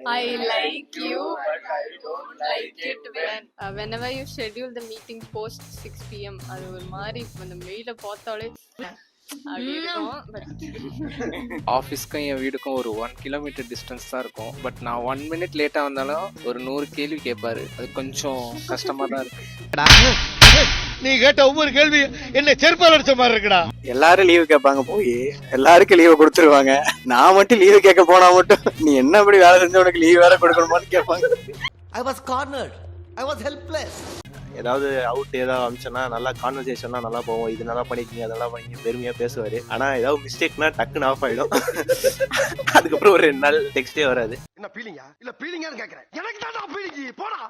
I like you, but I don't like it whenever you schedule the meeting post 6 p.m. அது ஒரு மாதிரி அந்த மெயில பார்த்தாலே அப்படி இருக்கும். பட் ஆஃபீஸ்க்கும் என் வீடுக்கும் ஒரு 1 கிலோமீட்டர் டிஸ்டன்ஸ் தான் இருக்கும். பட் நான் 1 மினிட் லேட்டாக வந்தாலும் ஒரு 100 கேள்வி கேட்பாரு. அது கொஞ்சம் கஷ்டமாக தான் இருக்கு. நீ கேட்ட ஒவ்வொரு கேள்வி என்ன செருப்பால் அடிச்ச மாதிரி இருக்குடா. எல்லாரும் லீவு கேட்பாங்க, போய் எல்லாருக்கும் லீவு கொடுத்துருவாங்க. நான் மட்டும் லீவு கேட்க போனா மட்டும் நீ என்ன அப்படி வேலை செஞ்ச உனக்கு லீவ் வேற கொடுக்கணுமான்னு கேட்பாங்க. I was cornered. I was helpless. ஏதாவது அவுட் ஏதாவது அமிச்சோன்னா நல்லா கான்வர்சேஷன்லாம் நல்லா போவோம். இது நல்லா பண்ணிக்கிங்க அதெல்லாம் பண்ணிங்க பெருமையா பேசுவாரு. ஆனா ஏதாவது மிஸ்டேக்னா டக்குன்னு ஆஃப் ஆயிடும். அதுக்கப்புறம் ஒரு 2 நாள் டெக்ஸ்டே வராது. என்ன பீலிங்கா இல்ல பீலிங்கான்னு கேக்குறேன். எனக்கு தான் பீலிங்கி போடா.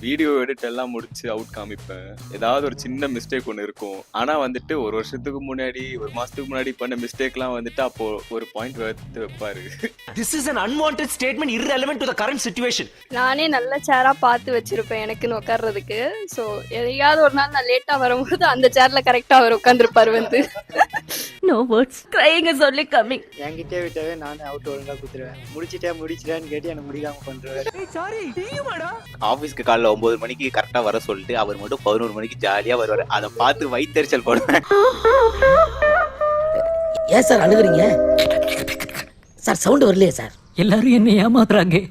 வீடியோ எடிட் எல்லாம் முடிச்சு அவுட் காமிப்பேன். ஏதாவது ஒரு சின்ன மிஸ்டேக் ஒன்று இருக்கும். ஆனா வந்துட்டு ஒரு வருஷத்துக்கு முன்னாடி ஒரு மாசத்துக்கு முன்னாடி பண்ண மிஸ்டேக்லாம் வந்துட்டு அப்போ ஒரு பாயிண்ட் எடுத்து வைப்பாரு. This is an unwanted statement irrelevant to the current situation. நானே நல்ல சேரா பார்த்து வச்சிருப்பேன் எனக்குன்னு உட்கார்றதுக்கு. ஸோ எதையாவது ஒரு நாள் நான் லேட்டா வரும்போது அந்த சேர்ல கரெக்டா அவர் உட்காந்துருப்பாரு வந்து. No words. Crying is only coming. என்கிட்டே விட்டாவே நானே அவுட் ஒழுங்கா குத்துருவேன். முடிச்சிட்டேன்னு கேட்டு எனக்கு முடிக்காம பண்றாரு. ஆபீஸ்க்கு காலைல 9 மணிக்கு கரெக்டா வர சொல்லிட்டு அவர் மட்டும் 11 மணிக்கு ஜாலியா வருவாரு. அதை பார்த்து வயித்தெரிச்சல் போடுவேன். ஏன் சார் அழுகுறீங்க? சார் சவுண்ட் வரலையே சார். எல்லாரும் என்ன ஏமாத்துறாங்க.